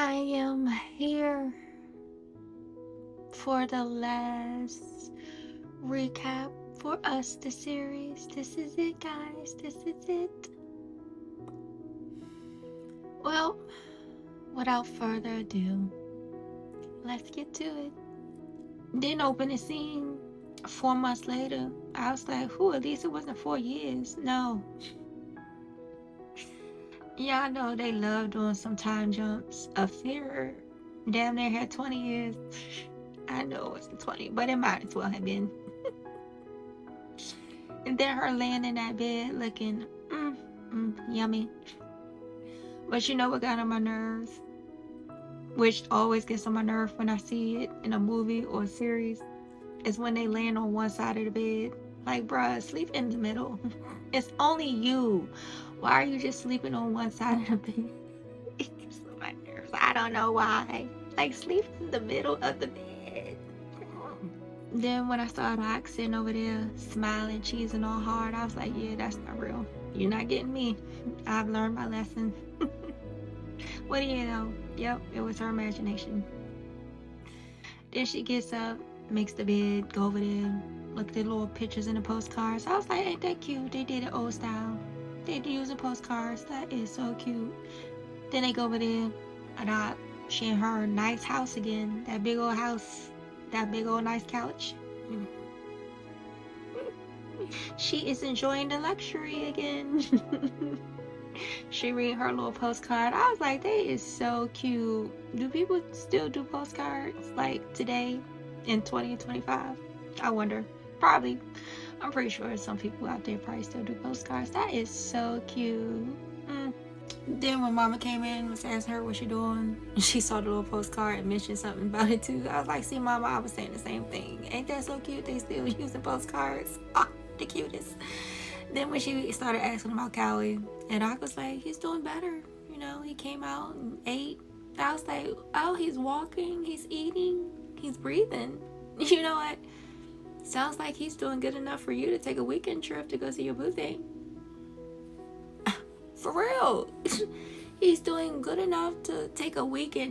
I am here for the last recap for us, the series. This is it, guys. This is it. Well, without further ado, let's get to it. Then open the scene 4 months later. I was like, at least it wasn't 4 years. No. Y'all know they love doing some time jumps. A fear damn near had 20 years. I know it wasn't 20, but it might as well have been. And then her laying in that bed looking yummy. But you know what got on my nerves? Which always gets on my nerve when I see it in a movie or a series, is when they land on one side of the bed. Like, bruh, sleep in the middle. It's only you. Why are you just sleeping on one side of the bed? It gets on my nerves. I don't know why. Like, sleep in the middle of the bed. Then when I saw Doc sitting over there smiling, cheesing all hard, I was like, yeah, that's not real. You're not getting me. I've learned my lesson. What do you know? Yep, it was her imagination. Then she gets up, makes the bed, go over there, look at the little pictures in the postcards. I was like, ain't that cute? They did it old style. They using postcards. That is so cute. Then they go over there, and she in her nice house again. That big old house. That big old nice couch. She is enjoying the luxury again. She read her little postcard. I was like, that is so cute. Do people still do postcards like today in 2025? I wonder. Probably. I'm pretty sure some people out there probably still do postcards. That is so cute. Then when Mama came in and was asking her what she doing, she saw the little postcard and mentioned something about it too. I was like, see, Mama, I was saying the same thing. Ain't that so cute? They still using postcards. The cutest. Then when she started asking about Cowie, and I was like, he's doing better. You know, he came out and ate. I was like, oh, he's walking, he's eating, he's breathing. You know what? Sounds like he's doing good enough for you to take a weekend trip to go see your boo thing. For real. He's doing good enough to take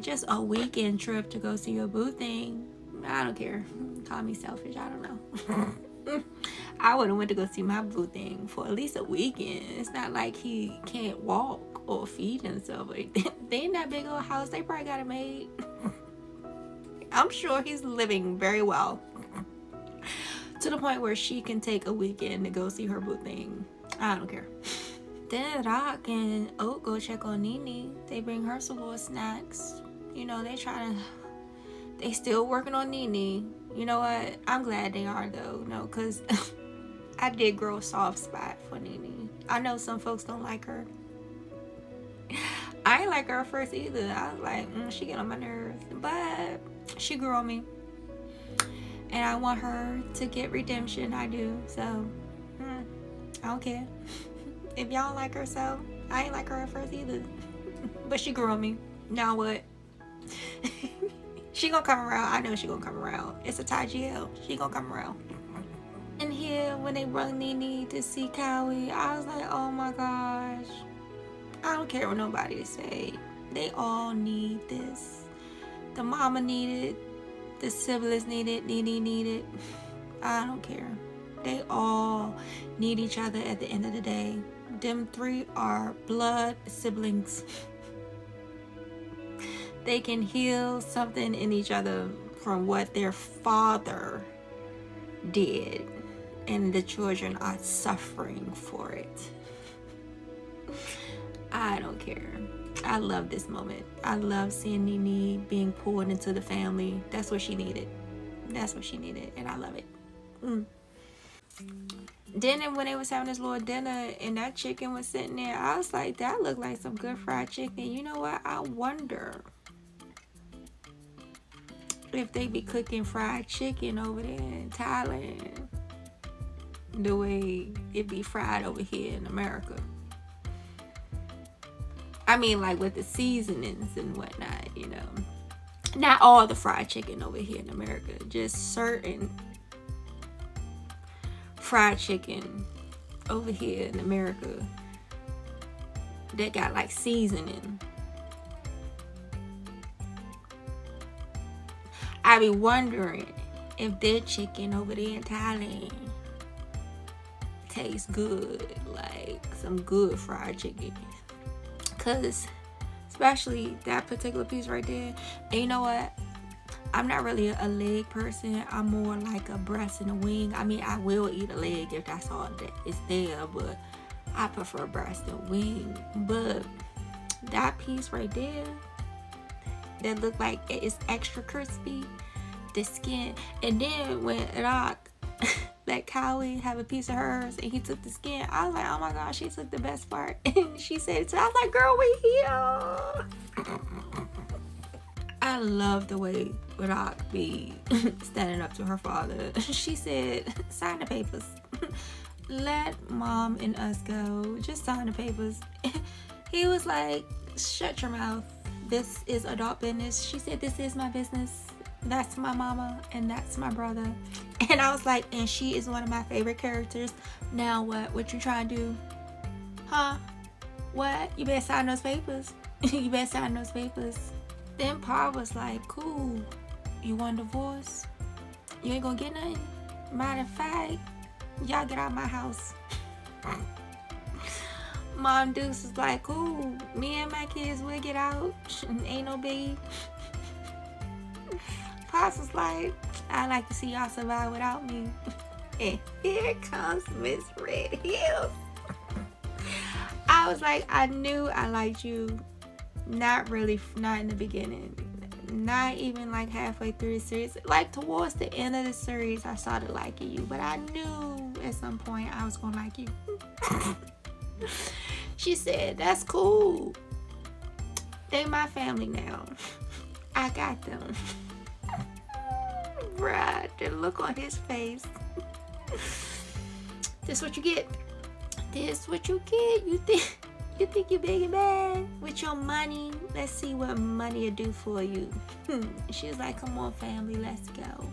just a weekend trip to go see your boo thing. I don't care. Call me selfish. I don't know. I would have went to go see my boo thing for at least a weekend. It's not like he can't walk or feed himself. They in that big old house. They probably got it made. I'm sure he's living very well. To the point where she can take a weekend to go see her boo thing. I don't care. Then Rock and Oak go check on Nene. They bring her some little snacks. You know, they still working on Nene. You know what? I'm glad they are though. No, because I did grow a soft spot for Nene. I know some folks don't like her. I ain't like her at first either. I was like, she get on my nerves. But she grew on me. And I want her to get redemption. I do. So, I don't care. If y'all like her so, I ain't like her at first either. But she grew on me. Now what? She gonna come around. I know she gonna come around. It's a TGL. She gonna come around. And here, when they brought Nene to see Cowie, I was like, oh my gosh. I don't care what nobody say. They all need this. The mama needed. The siblings needed. Nene needed. I don't care. They all need each other at the end of the day. Them three are blood siblings. They can heal something in each other from what their father did, and the children are suffering for it. I don't care. I love this moment. I love seeing Nene being pulled into the family. That's what she needed. That's what she needed, and I love it. Then when they was having this little dinner and that chicken was sitting there, I was like, that looked like some good fried chicken. You know what? I wonder if they be cooking fried chicken over there in Thailand the way it be fried over here in America. I mean, like with the seasonings and whatnot, you know. Not all the fried chicken over here in America, just certain fried chicken over here in America that got like seasoning. I be wondering if their chicken over there in Thailand tastes good, like some good fried chicken. Cause especially that particular piece right there. And you know what? I'm not really a leg person. I'm more like a breast and a wing. I mean, I will eat a leg if that's all that is there, but I prefer breast and wing. But that piece right there, that look like it's extra crispy, the skin. And then when Rock let Cowie have a piece of hers and he took the skin, I was like, oh my gosh, she took the best part. And she said it too. I was like, girl, we here. I love the way Rock be standing up to her father. She said, sign the papers. Let mom and us go. Just sign the papers. He was like, shut your mouth. This is adult business. She said, this is my business. That's my mama and that's my brother. And I was like, and she is one of my favorite characters. Now what? What you trying to do? Huh? What? You better sign those papers. You better sign those papers. Then Pa was like, cool. You want a divorce? You ain't gonna get nothing. Matter of fact, y'all get out of my house. Mom Deuce was like, cool. Me and my kids will get out. Ain't no biggie. Pops was like, I like to see y'all survive without me. And here comes Miss Red Hills. I was like, I knew I liked you. Not really, not in the beginning. Not even like halfway through the series. Like towards the end of the series, I started liking you. But I knew at some point I was gonna like you. She said, that's cool. They my family now. I got them. Bruh, the look on his face. This what you get. This what you get. You think you big and bad with your money? Let's see what money will do for you. She was like, come on family, let's go.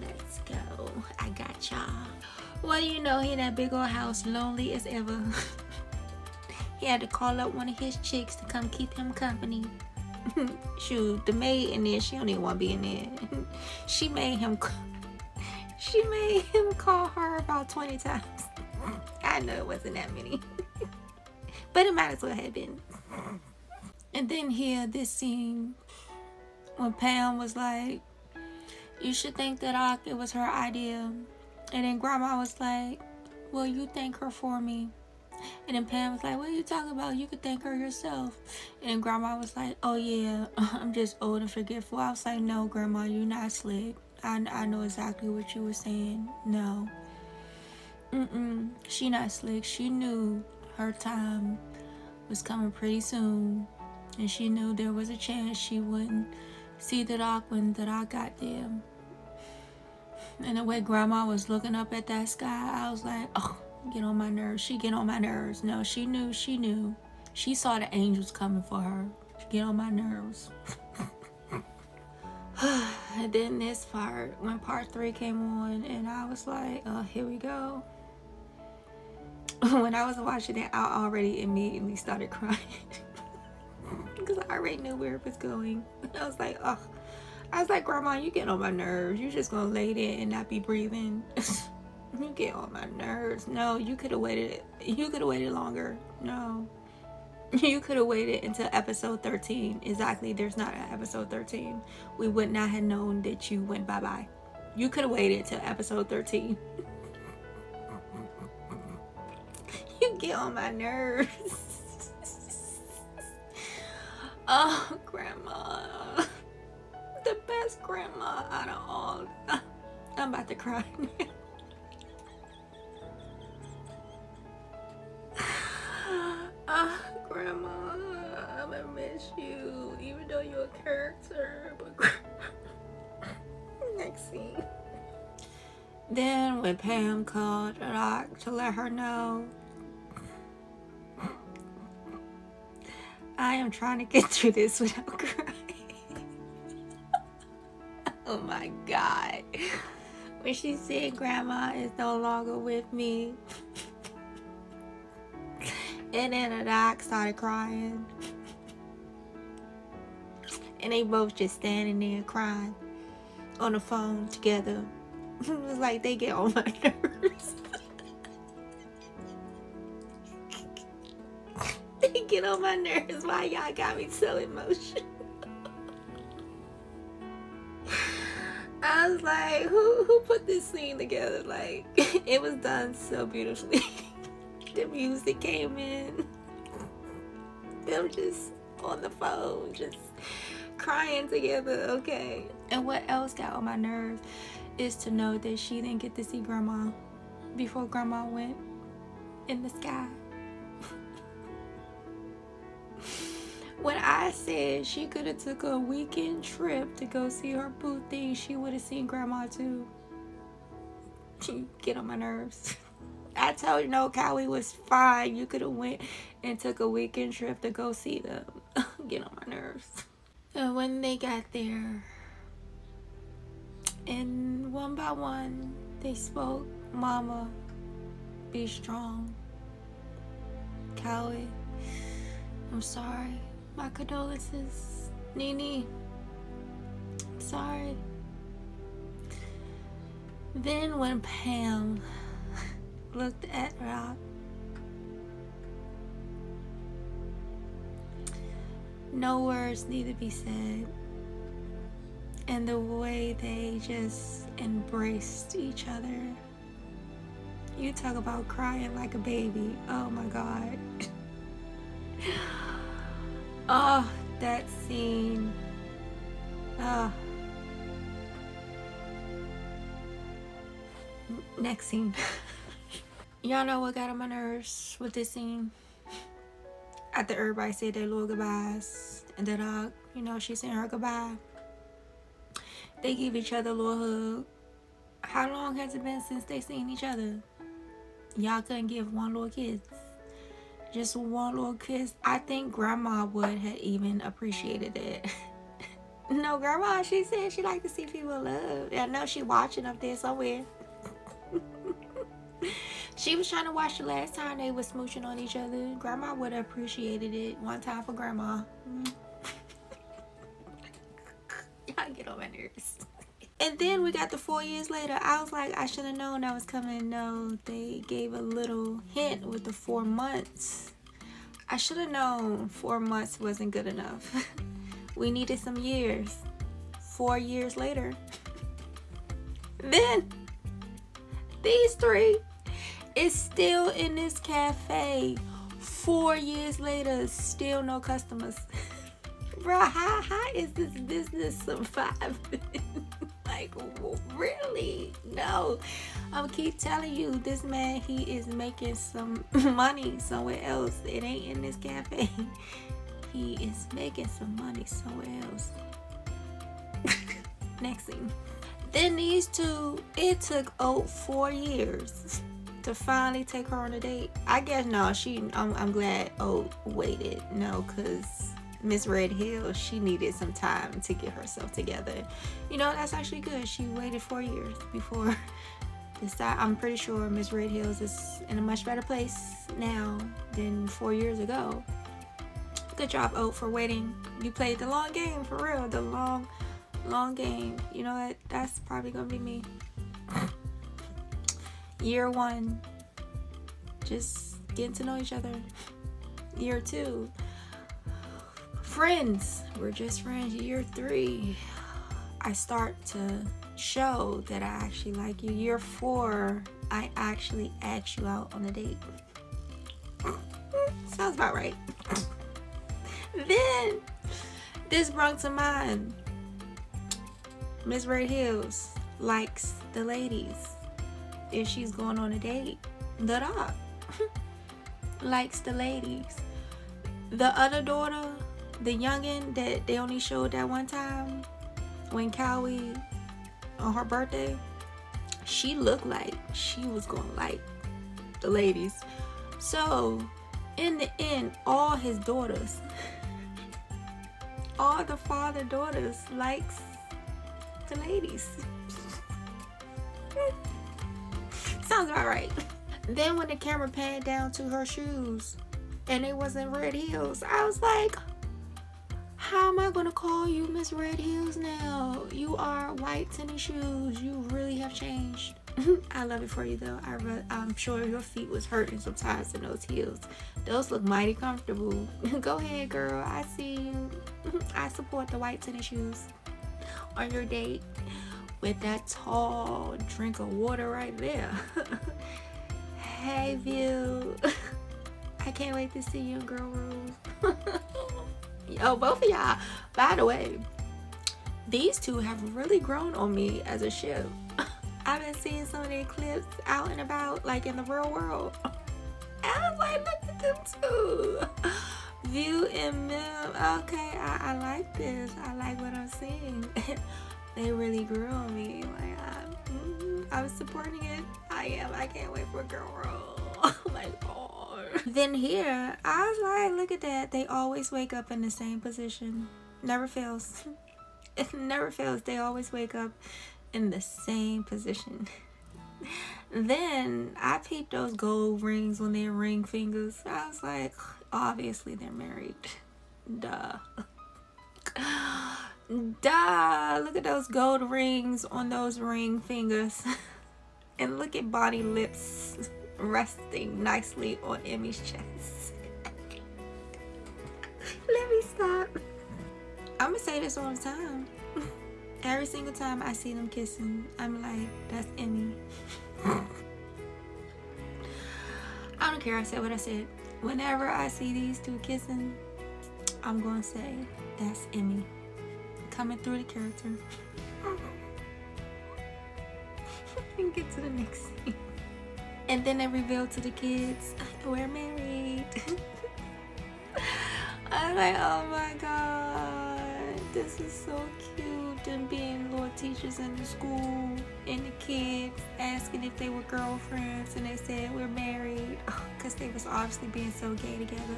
Let's go. I got y'all. Well, you know, he in that big old house, lonely as ever. He had to call up one of his chicks to come keep him company. Shoot, the maid in there, she don't even want to be in there. She made him call her about 20 times. I know it wasn't that many. But it might as well have been. And then here, this scene when Pam was like, you should thank that it was her idea. And then Grandma was like, well, you thank her for me. And then Pam was like, what are you talking about? You could thank her yourself. And then Grandma was like, oh yeah, I'm just old and forgetful. I was like, no, Grandma, you're not slick. I know exactly what you were saying. No. She not slick. She knew her time was coming pretty soon. And she knew there was a chance she wouldn't see the doc when the doc got there. And the way Grandma was looking up at that sky, I was like, oh, get on my nerves. She get on my nerves. No, she knew. She saw the angels coming for her. She get on my nerves. And then this part, when part 3 came on, and I was like, oh, here we go. When I was watching it, I already immediately started crying. Because I already knew where it was going. I was like, oh. I was like, Grandma, you get on my nerves. You just gonna lay there and not be breathing. You get on my nerves. No, you could have waited. You could have waited longer. No. You could have waited until episode 13. Exactly. There's not an episode 13. We would not have known that you went bye-bye. You could have waited till episode 13. You get on my nerves. Oh, Grandma. The best grandma out of all. I'm about to cry now. Grandma, I'm gonna miss you, even though you're a character. But next scene. Then when Pam called Rock to let her know, I am trying to get through this without crying. Oh my God. When she said Grandma is no longer with me. And then the doc started crying. And they both just standing there crying. on the phone together. It was like they get on my nerves. They get on my nerves. Why y'all got me so emotional? I was like, who put this scene together? Like, it was done so beautifully. The music came in. Them just on the phone, just crying together, okay. And what else got on my nerves is to know that she didn't get to see Grandma before Grandma went in the sky. When I said she could have took a weekend trip to go see her boo thing, she would have seen Grandma too. She get on my nerves. I told you, no, Callie was fine. You could have went and took a weekend trip to go see them. Get on my nerves. And when they got there, and one by one, they spoke, Mama, be strong. Callie, I'm sorry. My condolences. Nene, I'm sorry. Then when Pam looked at Rob, no words need to be said. And the way they just embraced each other. You talk about crying like a baby. Oh my God. Oh, that scene. Oh. Next scene. Y'all know what got on my nerves with this scene? After everybody said their little goodbyes, and the dog, she saying her goodbye. They give each other a little hug. How long has it been since they seen each other? Y'all couldn't give one little kiss. Just one little kiss. I think Grandma would have even appreciated it. No, Grandma, she said she like to see people love. I know she watching up there somewhere. She was trying to watch the last time they was smooching on each other. Grandma would have appreciated it. One time for Grandma. Y'all get on my nerves. And then we got the 4 years later. I was like, I should have known that was coming. No, they gave a little hint with the 4 months. I should have known 4 months wasn't good enough. We needed some years. 4 years later. Then, these 3 is still in this cafe. 4 years later, still no customers. Bro, how is this business surviving? Like, really? No. I'm keep telling you, this man, he is making some money somewhere else. It ain't in this cafe. He is making some money somewhere else. Next scene. Then these 2, it took 4 years to finally take her on a date. I guess no, I'm glad waited. No, cause Miss Red Hill, she needed some time to get herself together. That's actually good. She waited 4 years before decide. I'm pretty sure Miss Red Hills is in a much better place now than 4 years ago. Good job, Oat, for waiting. You played the long game, for real. The long game. You know what? That's probably gonna be me. Year 1, just getting to know each other. Year 2, friends. We're just friends. Year 3, I start to show that I actually like you. Year 4, I actually ask you out on a date. Sounds about right. Then, this brought to mind, Miss Red Hills likes the ladies. If she's going on a date, the dog likes the ladies. The other daughter, the youngin' that they only showed that one time when Callie, on her birthday, she looked like she was gonna like the ladies. So in the end, all his daughters, all the father daughters likes the ladies. Sounds about right. Then when the camera panned down to her shoes and it wasn't Red Heels, I was like, How am I gonna call you Miss Red Heels now? You are white tennis shoes. You really have changed. I love it for you though. I'm sure your feet was hurting sometimes in those heels. Those look mighty comfortable. Go ahead, girl. I see you. I support the white tennis shoes on your date with that tall drink of water right there. Hey, View. I can't wait to see you in Girl Rules. Yo, both of y'all. By the way, these two have really grown on me as a ship. I've been seeing some of their clips out and about, like in the real world. I was like, look at them two. View and Mim. Okay, I like this. I like what I'm seeing. They really grew on me. Like, I was supporting it. I am. I can't wait for a girl roll. Oh my god. Then here, I was like, look at that. They always wake up in the same position. Never fails. It never fails. They always wake up in the same position. Then I peeped those gold rings on their ring fingers. I was like, obviously they're married. Duh. Duh. Look at those gold rings on those ring fingers. And look at Bonnie lips resting nicely on Emmy's chest. Let me stop. I'm gonna say this all the time. Every single time I see them kissing, I'm like, that's Emmy. I don't care. I said what I said. Whenever I see these two kissing, I'm gonna say, that's Emmy. Coming through the character. And get to the next scene. And then they reveal to the kids, we're married. I'm like, oh my god, this is so cute. Them being little teachers in the school, and the kids asking if they were girlfriends, and they said we're married, because they was obviously being so gay together.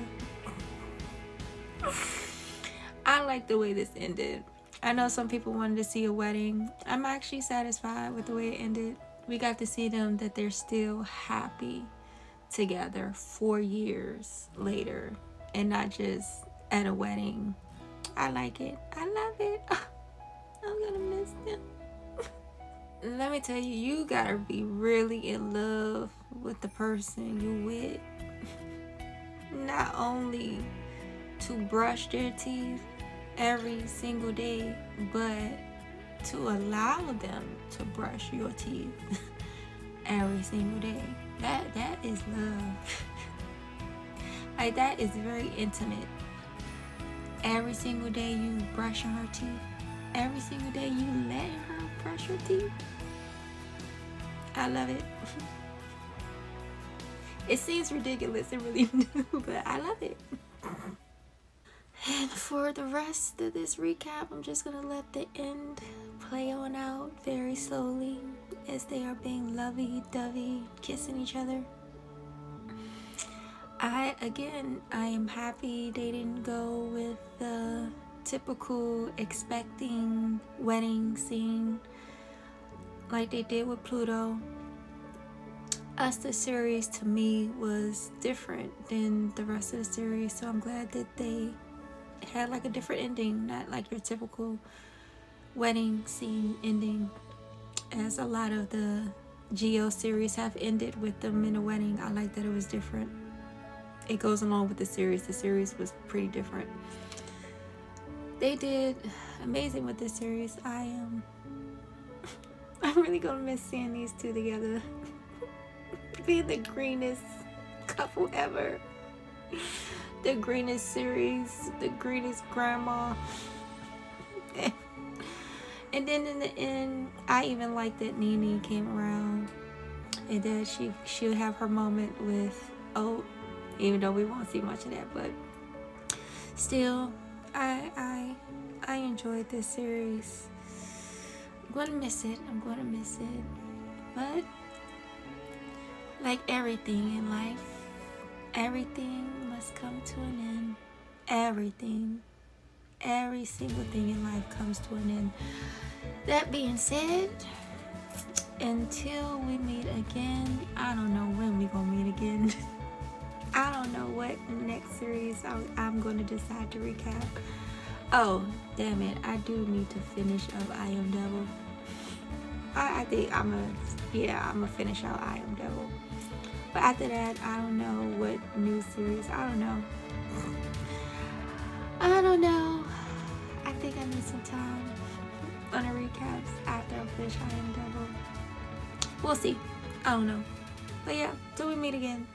I like the way this ended. I know some people wanted to see a wedding. I'm actually satisfied with the way it ended. We got to see them that they're still happy together 4 years later, and not just at a wedding. I like it. I love it. I'm gonna miss them. Let me tell you, you gotta be really in love with the person you with. Not only to brush their teeth every single day, but to allow them to brush your teeth every single day. That is love. Like, that is very intimate. Every single day you brushing her teeth. Every single day you letting her brush your teeth. I love it. It seems ridiculous, it really do, but I love it. And for the rest of this recap, I'm just gonna let the end play on out very slowly as they are being lovey-dovey, kissing each other. I am happy they didn't go with the typical expecting wedding scene like they did with Pluto. Us, the series, to me, was different than the rest of the series, so I'm glad that they had like a different ending, not like your typical wedding scene ending, as a lot of the Geo series have ended with them in a wedding. I like that it was different. It goes along with the series. The series was pretty different. They did amazing with this series. I'm really gonna miss seeing these two together. Being the greenest couple ever. The greenest series, the greenest grandma. And then in the end, I even like that Nene came around and that she'll have her moment with Oat, even though we won't see much of that, but still, I enjoyed this series. I'm gonna miss it. But like everything in life, everything must come to an end. Everything. Every single thing in life comes to an end. That being said, until we meet again, I don't know when we're gonna meet again. I don't know what next series I'm going to decide to recap. Oh, damn it. I do need to finish up I Am Devil. I think I'm gonna finish out I Am Devil. But after that, I don't know what new series. I don't know. I think I need some time on the recaps after I finish I Am Devil. We'll see. I don't know. But yeah, till we meet again.